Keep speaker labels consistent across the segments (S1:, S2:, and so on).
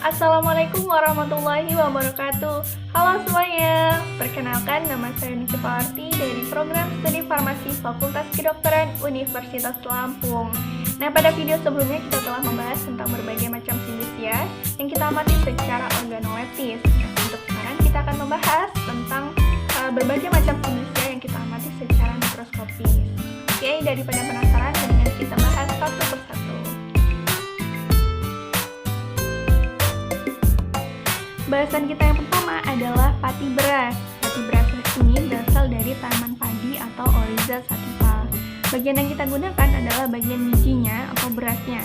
S1: Assalamualaikum warahmatullahi wabarakatuh. Halo semuanya, perkenalkan nama saya Niki Parti dari program studi farmasi Fakultas Kedokteran Universitas Lampung. Nah, pada video sebelumnya kita telah membahas tentang berbagai macam sintesia yang kita amati secara organoleptis. Nah, untuk sekarang kita akan membahas tentang berbagai macam sintesia yang kita amati secara mikroskopis. Oke, daripada penasaran, mendingan kita bahas satu persatu. Bahasan kita yang pertama adalah pati beras. Pati beras ini berasal dari tanaman padi atau Oryza sativa. Bagian yang kita gunakan adalah bagian bijinya atau berasnya.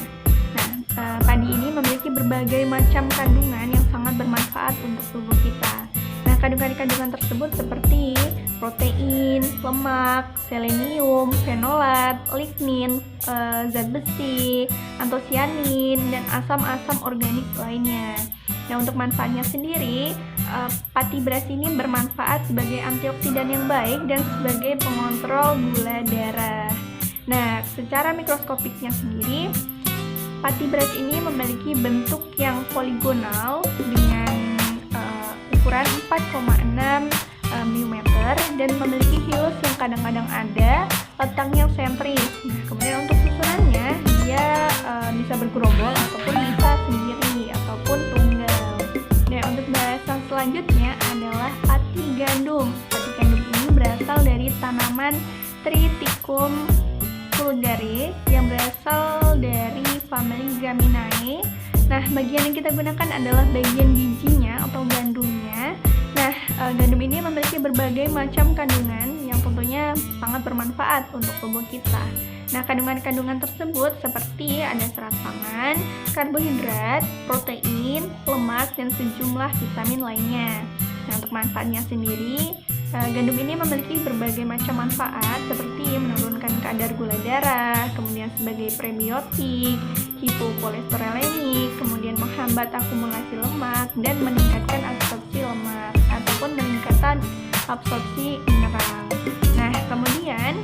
S1: Nah, padi ini memiliki berbagai macam kandungan yang sangat bermanfaat untuk tubuh kita. Nah, kandungan-kandungan tersebut seperti protein, lemak, selenium, fenolat, lignin, zat besi, antosianin, dan asam-asam organik lainnya. Nah, untuk manfaatnya sendiri, pati beras ini bermanfaat sebagai antioksidan yang baik dan sebagai pengontrol gula darah. Nah, secara mikroskopiknya sendiri, pati beras ini memiliki bentuk yang poligonal dengan ukuran 4,6 mm dan memiliki hius yang kadang-kadang ada, letaknya sentris. Nah, kemudian untuk susunannya, dia bisa bergerombol ataupun bisa sendiri ataupun tunggal. Nah, untuk bahasan selanjutnya adalah pati gandum. Pati gandum ini berasal dari tanaman Triticum vulgaris yang berasal dari famili Gramineae. Nah, bagian yang kita gunakan adalah bagian bijinya atau gandumnya. Nah, gandum ini memiliki berbagai macam kandungan yang tentunya sangat bermanfaat untuk tubuh kita. Nah, kandungan-kandungan tersebut seperti ada serat pangan, karbohidrat, protein, lemak, dan sejumlah vitamin lainnya. Nah, untuk manfaatnya sendiri, gandum ini memiliki berbagai macam manfaat seperti menurunkan kadar gula darah, kemudian sebagai prebiotik, hipokolesterolemik, kemudian menghambat akumulasi lemak, dan meningkatkan absorpsi lemak ataupun meningkatkan absorpsi mineral. Nah, kemudian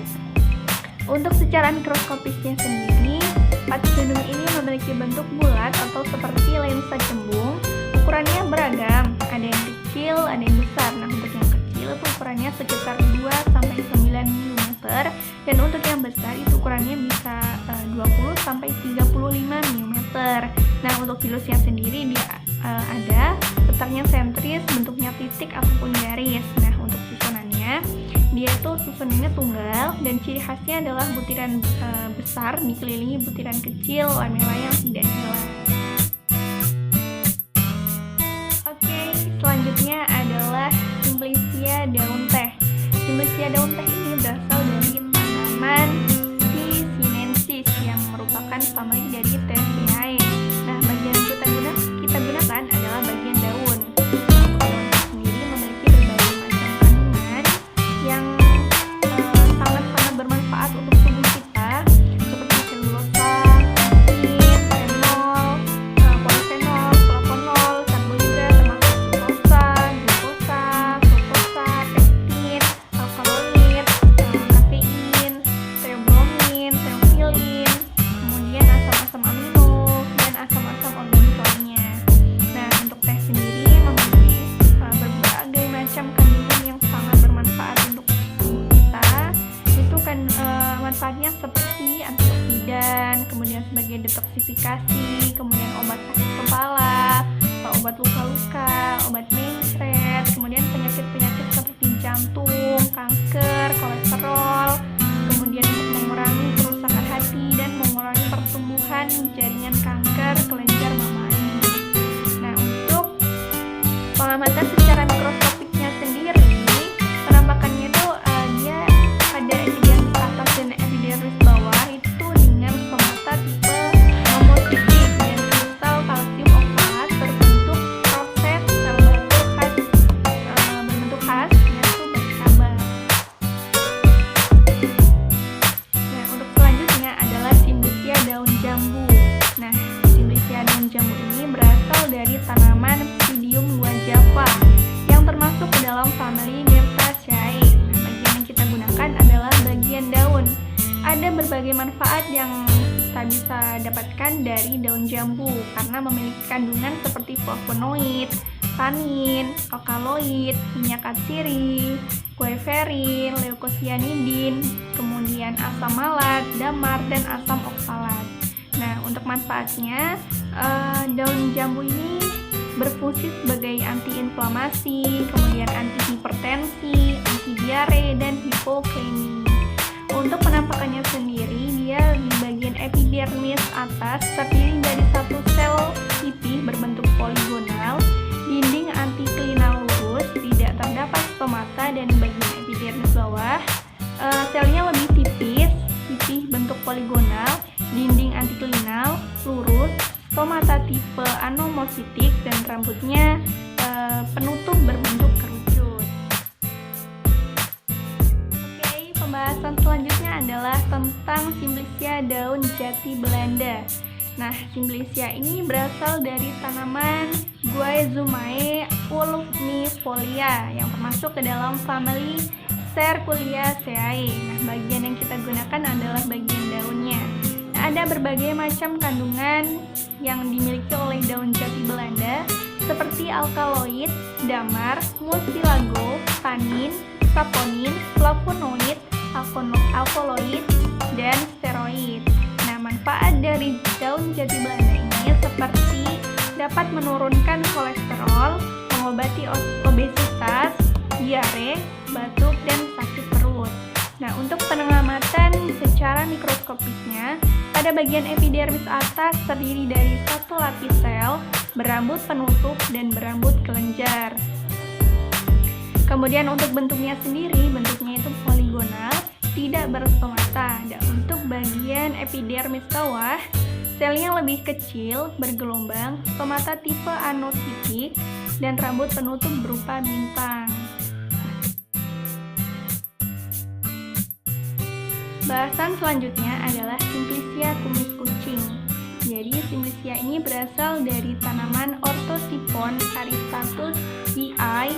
S1: untuk secara mikroskopisnya sendiri, pati gandum ini memiliki bentuk bulat atau seperti lensa cembung. Ukurannya beragam, ada yang kecil, ada yang besar. Nah, untuk yang kecil itu ukurannya sekitar 2-9 mm, dan untuk yang besar itu ukurannya bisa 20-35 mm. Nah, untuk hilusnya sendiri dia ada letaknya sentris, bentuknya titik ataupun garis. Nah, untuk susunannya, dia itu susunannya tunggal dan ciri khasnya adalah butiran besar dikelilingi butiran kecil lamela yang tidak jelas. Oke, selanjutnya adalah Simplicia daun teh. Simplicia daun teh ini berasal dari tanaman Ticinensis yang merupakan famili dari Taceae. Nah, bagian yang kita gunakan adalah bagian daun. Daun teh sendiri memiliki berbagai macam kandungan yang sangat-sangat bermanfaat untuk tubuh kita seperti selulosa, lisin, fenol, polifenol, flavonol, karbohidrat termasuk glukosa, fruktosa, pektin, alkaloid, kafein, teobromin, teofilin, kemudian asam-asam amino dan asam-asam organik lainnya. Nah, untuk teh sendiri memiliki berbagai macam kandungan yang sangat bermanfaat untuk tubuh kita. Itu kan manfaatnya seperti antioksidan, kemudian sebagai detoksifikasi, kemudian obat sakit kepala, obat luka-luka, obat mencret, kemudian penyakit-penyakit seperti jantung, kanker, kolesterol, kemudian untuk mengurangi kerusakan hati dan mengurangi pertumbuhan jaringan kanker kelenjar mamae. Nah, untuk pengamatan secara mikroskopiknya sendiri, penampakannya itu dia pada epidermis atas dan epidermis bawah itu dengan stomata tipe monosiklik dan kristal kalsium oksalat berbentuk proses sel batu khas yaitu bersabar. Nah, untuk selanjutnya adalah Simplicia daun jambu. Nah, Simplicia daun jambu ini berasal dari tanaman Psidium guajava yang termasuk ke dalam famili Myrtaceae. Nah, bagian yang kita gunakan adalah bagian daun. Ada berbagai manfaat yang kita bisa dapatkan dari daun jambu karena memiliki kandungan seperti flavonoid, tanin, alkaloid, minyak atsiri, guaiferin, leukocyanidin, kemudian asam malat, damar, dan asam oksalat. Nah, untuk manfaatnya, daun jambu ini berfungsi sebagai antiinflamasi, kemudian antihipertensi, anti diare, dan hipoklemia. Untuk penampakannya sendiri, dia di bagian epidermis atas terdiri dari satu sel pipih berbentuk poligonal, dinding antiklinal lurus, tidak terdapat stomata, dan bagian epidermis bawah selnya lebih tipis, pipih bentuk poligonal, dinding antiklinal lurus, stomata tipe anomositik, dan rambutnya penutup berbentuk kerucut. Pembahasan selanjutnya adalah tentang Simplicia daun jati Belanda. Nah, Simplicia ini berasal dari tanaman Guaizumae ulmifolia yang termasuk ke dalam famili Serpuliaceae. Nah, bagian yang kita gunakan adalah bagian daunnya. Nah, ada berbagai macam kandungan yang dimiliki oleh daun jati Belanda seperti alkaloid, damar, mucilago, tanin, saponin, flavonoid, alkaloid, dan steroid. Nah, manfaat dari daun jati Belanda ini seperti dapat menurunkan kolesterol, mengobati obesitas, diare, batuk, dan sakit perut. Nah, untuk pengamatan secara mikroskopisnya, pada bagian epidermis atas terdiri dari satu lapis sel berambut penutup dan berambut kelenjar. Kemudian untuk bentuknya sendiri, bentuknya itu poligonal, tidak berstomata. Dan untuk bagian epidermis bawah, selnya lebih kecil, bergelombang, stomata tipe anositik, dan rambut penutup berupa bintang. Bahasan selanjutnya adalah Simplicia kumis kucing. Jadi Simplicia ini berasal dari tanaman Orthosipon aristatus VI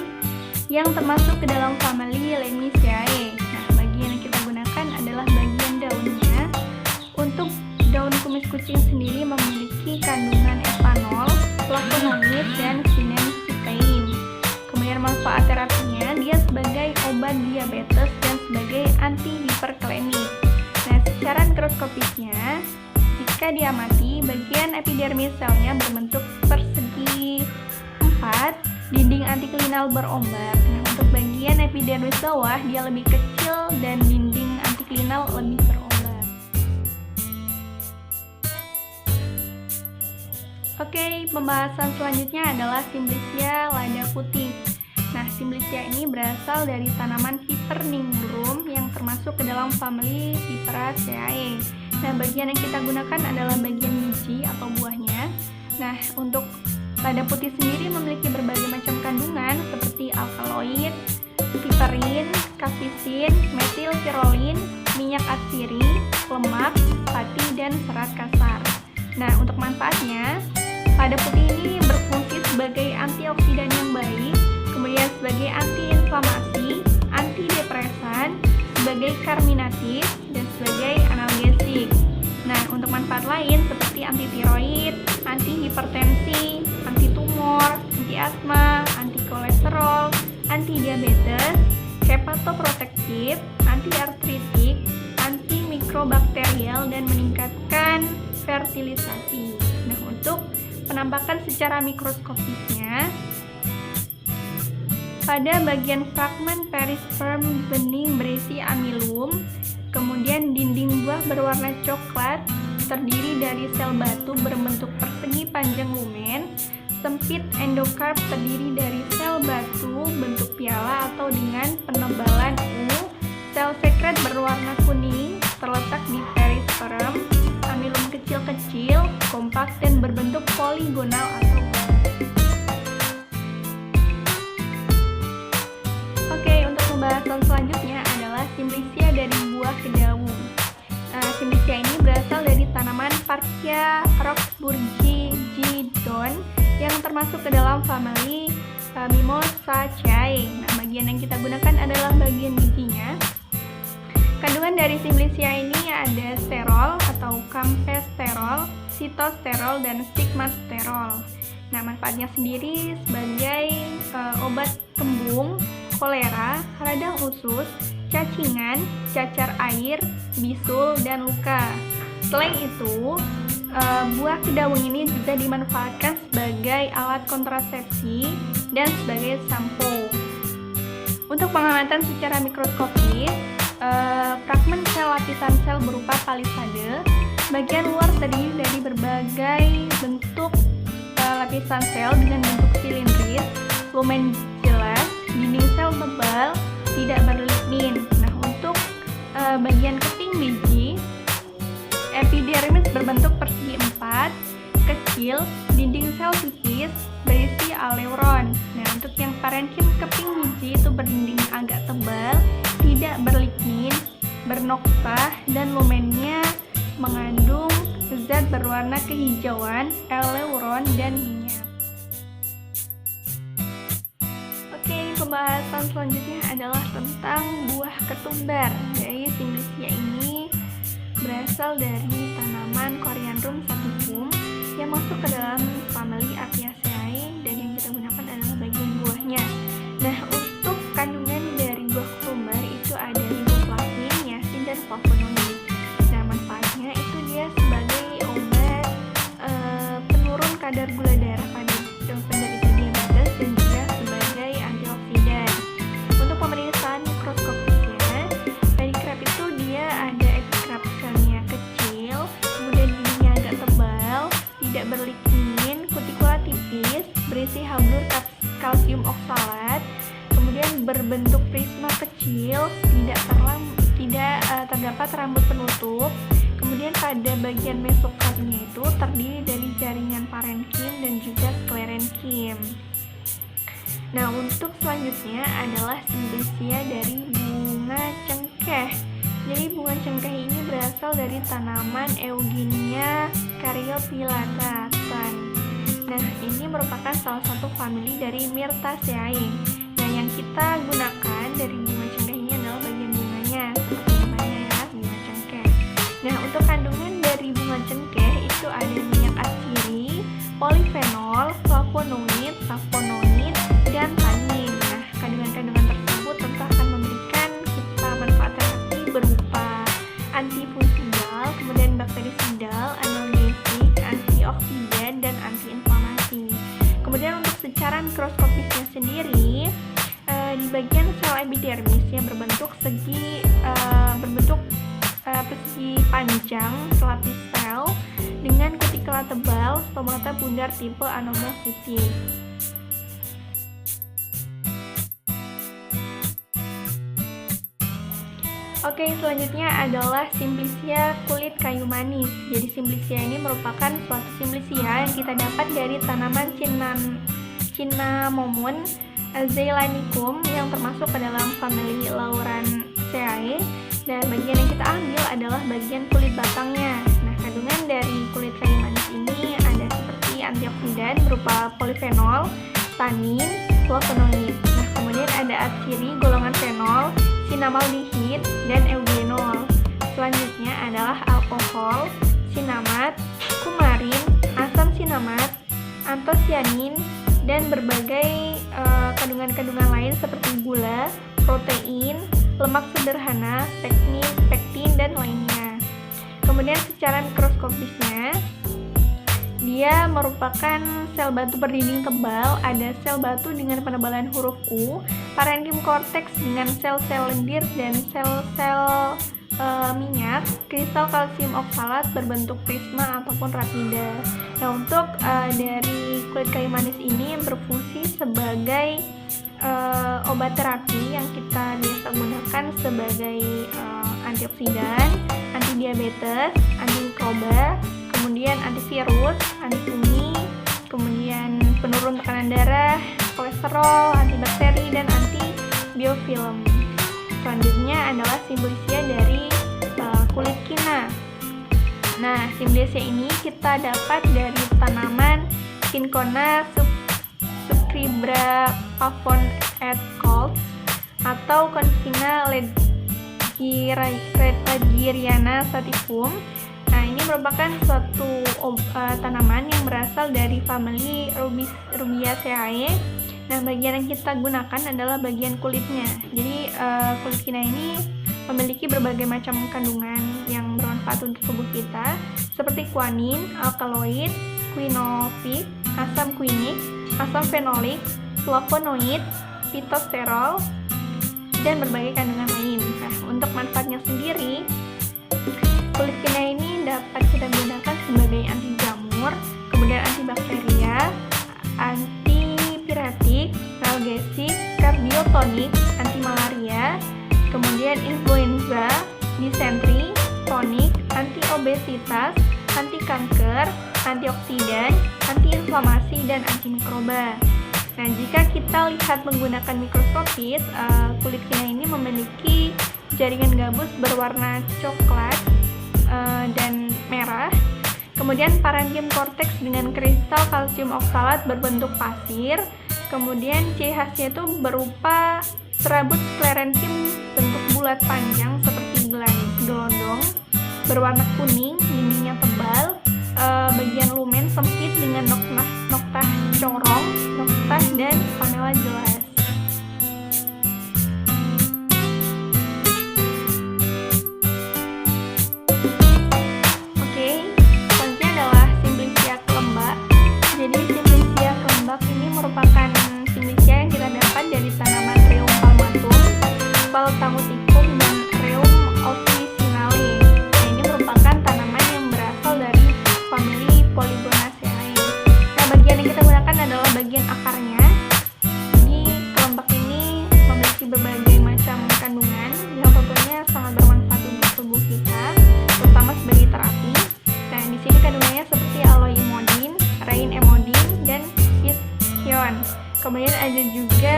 S1: yang termasuk ke dalam famili Lamiaceae. Nah, bagian yang kita gunakan adalah bagian daunnya. Untuk daun kumis kucing sendiri memiliki kandungan etanol, flavonoid, dan sinensistein. Kemudian manfaat terapinya, dia sebagai obat diabetes dan sebagai anti-hiperklemik. Nah, secara mikroskopisnya, jika diamati, bagian epidermis selnya berbentuk persegi 4, dinding antiklinal berombak. Nah, untuk bagian epidermis bawah, dia lebih kecil dan dinding antiklinal lebih berombak. Oke, pembahasan selanjutnya adalah Simplicia lada putih. Nah, Simplicia ini berasal dari tanaman Viperningrum yang termasuk ke dalam famili Viperaceae. Nah, bagian yang kita gunakan adalah bagian biji atau buahnya. Nah, untuk lada putih sendiri memiliki berbagai macam kandungan seperti alkaloid, piperin, kapsisin, metilpirolin, minyak atsiri, lemak, pati, dan serat kasar. Nah, untuk manfaatnya, lada putih ini berfungsi sebagai antioksidan yang baik, kemudian sebagai antiinflamasi, antidepresan, sebagai karminatif, dan sebagai analgesik. Nah, untuk manfaat lain seperti antitiroid, antihipertensi, antitumor, anti-asma, anti-kolesterol, anti-diabetes, hepatoprotektif, anti-artritik, antimikrobakterial, dan meningkatkan fertilisasi. Nah, untuk penampakan secara mikroskopisnya, pada bagian fragmen perisperm bening berisi amilum, kemudian dinding buah berwarna coklat, terdiri dari sel batu berbentuk persegi panjang lumen, sempit endokarp terdiri dari sel batu bentuk piala atau dengan penebalan U, sel sekret berwarna kuning terletak di perisperm, amilum kecil-kecil, kompak, dan berbentuk poligonal atau pembahasan selanjutnya adalah Simplicia dari buah ke daun. Simplicia ini berasal dari tanaman Parkia roxburgh-Gideon yang termasuk ke dalam famili Mimosaceae. Nah, bagian yang kita gunakan adalah bagian bijinya. Kandungan dari Simplicia ini ada sterol atau campes sitosterol, dan sigmasterol. Nah, manfaatnya sendiri sebagai obat kembung, kolera, radang usus, cacingan, cacar air, bisul, dan luka. Selain itu, buah kedawung ini juga dimanfaatkan sebagai alat kontrasepsi dan sebagai sampo. Untuk pengamatan secara mikroskopis, fragmen sel lapisan sel berupa palisade. Bagian luar terdiri dari berbagai bentuk lapisan sel dengan bentuk silindris, lumen jelas, dinding sel tebal, tidak berlignin. Nah, untuk bagian keping biji, epidermis berbentuk persegi 4, kecil, dinding sel tipis, berisi aleuron. Nah, untuk yang parenkim keping biji itu berdinding agak tebal, tidak berlignin, bernoktah, dan lumennya mengandung zat berwarna kehijauan, eleuron, dan minyak. Oke, pembahasan selanjutnya adalah tentang buah ketumbar. Jadi Simplicia ini berasal dari tanaman Coriandrum sativum yang masuk ke dalam famili Apiaceae, dan yang kita gunakan adalah bagian buahnya. Nah, untuk kandungan dari buah ketumbar itu ada riboflavin, niacin, dan flavonoid. Nah, manfaatnya itu dia sebagai obat penurun kadar gula darah pada penderita diabetes dan juga sebagai antioksidan. Untuk pemeriksaan mikroskopisnya, pedikrap itu dia ada epikrap selnya kecil, kemudian dindingnya agak tebal, tidak berlignin, kutikula tipis, berisi hablur kalsium oksalat, kemudian berbentuk prisma kecil, tidak terdapat rambut penutup. Kemudian pada bagian mesokarpnya itu terdiri dari jaringan parenkim dan juga sklerenkim. Nah, untuk selanjutnya adalah Simplicia dari bunga cengkeh. Jadi bunga cengkeh ini berasal dari tanaman Eugenia caryophyllata. Nah, ini merupakan salah satu famili dari Myrtaceae. Nah, yang kita gunakan dari bunga cengkeh ini adalah bagian bunganya, seperti namanya ya, bunga cengkeh. Nah, untuk kandungan dari bunga cengkeh itu ada minyak atsiri, polifenol, flavonoid, dan tanin. Nah, kandungan-kandungan tersebut tentu akan memberikan kita manfaat terapi berupa antifungal, kemudian bakterisidal, analgesik, antioksidan, dan antiinflamasi. Kemudian untuk secara mikroskopisnya sendiri, di bagian sel epidermis yang berbentuk persegi panjang selapis sel dengan kutikula tebal, stomata bundar tipe anomalositik. Oke, selanjutnya adalah Simplicia kulit kayu manis. Jadi Simplicia ini merupakan suatu Simplicia yang kita dapat dari tanaman Cinnamomum zeylanicum yang termasuk ke dalam famili Lauraceae. Dan bagian yang kita ambil adalah bagian kulit batangnya. Nah, kandungan dari kulit kayu manis ini ada seperti antioksidan berupa polifenol, tanin, flavonoid. Nah, kemudian ada atsiri golongan fenol, sinamaldehid, dan eugenol. Selanjutnya adalah alkohol, sinamat, kumarin, asam sinamat, antosianin, dan berbagai kandungan-kandungan lain seperti gula, protein, lemak sederhana, pektin, dan lainnya. Kemudian secara mikroskopisnya, dia merupakan sel batu berdinding tebal, ada sel batu dengan penebalan huruf U, parenkim korteks dengan sel-sel lendir dan sel-sel minyak, kristal kalsium oksalat berbentuk prisma ataupun rapida. Nah, untuk dari kulit kayu manis ini berfungsi sebagai obat terapi yang kita biasa gunakan sebagai antioksidan, antidiabetes, antimikroba, kemudian antivirus, antifungni, kemudian penurun tekanan darah, kolesterol, antibakteri, dan antibiofilm. Selanjutnya adalah Simplicia dari kulit kina. Nah, Simplicia ini kita dapat dari tanaman Cinchona subscribra pavon et col. atau Consina legiriana sativum. Nah, ini merupakan suatu tanaman yang berasal dari famili Rubiaceae. Nah, bagian yang kita gunakan adalah bagian kulitnya. Jadi kulit kita ini memiliki berbagai macam kandungan yang bermanfaat untuk tubuh kita, seperti kuanin, alkaloid, quinolfik, asam quinic, asam fenolik, flavonoid, fitosterol, dan berbagai kandungan lain. Nah, untuk manfaatnya sendiri, kulit kita ini dapat kita gunakan sebagai anti jamur, kemudian antibakteria, antipiretik, analgesik, kardiotonik, anti malaria, kemudian influenza, disentri, tonik, anti obesitas, anti kanker, antioksidan, antiinflamasi, dan antimikroba. Nah, jika kita lihat menggunakan mikroskopis, kulit kita ini memiliki jaringan gabus berwarna coklat dan merah. Kemudian parenkim korteks dengan kristal kalsium oksalat berbentuk pasir. Kemudian ciri khasnya itu berupa serabut sklerenkim bentuk bulat panjang seperti gelondong, berwarna kuning, dindingnya tebal, bagian lumen sempit dengan noktah corong, noktah dan panela jelas. Oke, selanjutnya adalah Simplicia kelembak. Jadi Simplicia kelembak ini merupakan Simplicia yang kita dapat dari tanaman Rheum palmatum, Paltamuticum, dan Rheum officinale. Nah, ini merupakan tanaman yang berasal dari famili Polygonaceae. Nah, bagian yang kita gunakan adalah bagian akarnya. Jadi kelembak ini memiliki berbagai macam kandungan yang tentunya sangat bermanfaat untuk tubuh kita, terutama sebagai terapi. Nah, di sini kandungannya seperti aloe imodin, rein emodin, dan ischion. Kemudian ada juga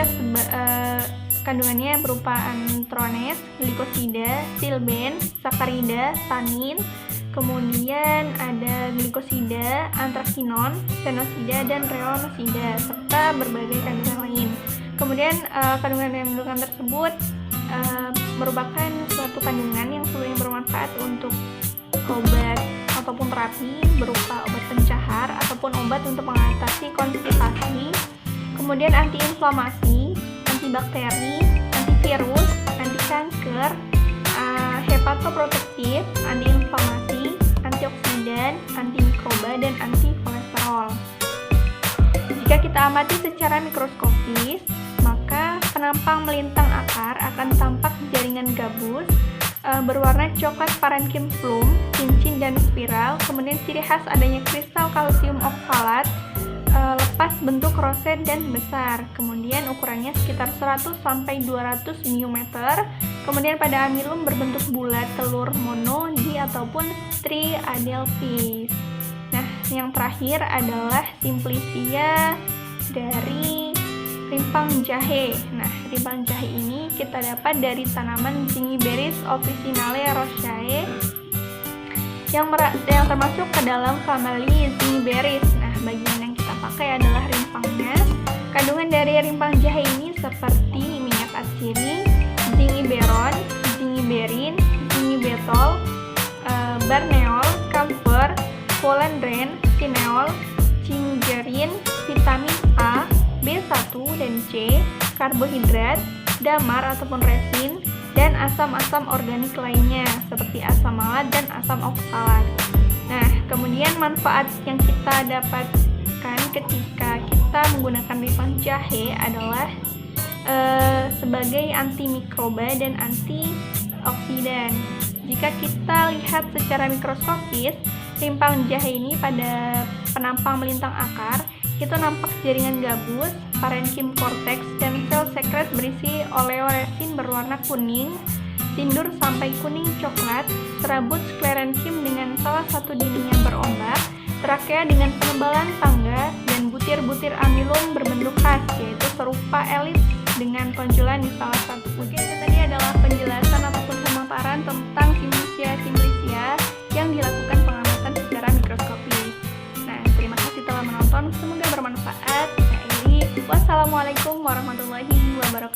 S1: kandungannya berupa anthranes, glikosida, silben, sakarida, tanin. Kemudian ada glikosida, antrakinon, senosida, dan reonosida, serta berbagai kandungan lain. Kemudian kandungan tersebut merupakan suatu kandungan yang sebenarnya bermanfaat untuk obat ataupun terapi berupa obat pencahar ataupun obat untuk mengatasi konstipasi. Kemudian antiinflamasi, antibakteri, antivirus, anti kanker, hepatoprotektif, antiinflamasi, antioksidan, antimikroba, dan anti kolesterol. Jika kita amati secara mikroskopis, maka penampang melintang akar akan tampak jaringan gabus berwarna coklat parenkim plum, cincin, dan spiral. Kemudian ciri khas adanya kristal kalsium oksalat lepas bentuk roset dan besar. Kemudian ukurannya sekitar 100 sampai 200 mm. Kemudian pada amilum berbentuk bulat telur mono, di ataupun triadelphis. Nah, yang terakhir adalah Simplicia dari rimpang jahe. Nah, rimpang jahe ini kita dapat dari tanaman Zingiberus officinale Rosaceae yang termasuk ke dalam famili Zingiberus. Nah, bagian yang kita pakai adalah rimpangnya. Kandungan dari rimpang jahe ini seperti minyak atsiri, zingiberon, zingiberin, zingibetol, barneol, camphor, polandren, cineol, gingerin, vitamin A, B1 dan C, karbohidrat, damar ataupun resin, dan asam-asam organik lainnya seperti asam malat dan asam oksalat. Nah, kemudian manfaat yang kita dapatkan ketika kita menggunakan rimpang jahe adalah sebagai antimikroba dan antioksidan. Jika kita lihat secara mikroskopis, rimpang jahe ini pada penampang melintang akar itu nampak jaringan gabus, parenkim korteks, dan sel sekret berisi oleoresin berwarna kuning, sindur sampai kuning coklat, serabut sklerenkim dengan salah satu dinding yang berombak, trakea dengan penebalan tangga, dan butir-butir amilum berbentuk khas, yaitu serupa elips dengan tonjolan di salah satu. Oke, itu tadi adalah penjelasan ataupun pemaparan tentang Simplicia yang dilakukan pengamatan secara mikroskopis. Nah, terima kasih telah menonton, semoga bermanfaat. Wassalamualaikum warahmatullahi wabarakatuh.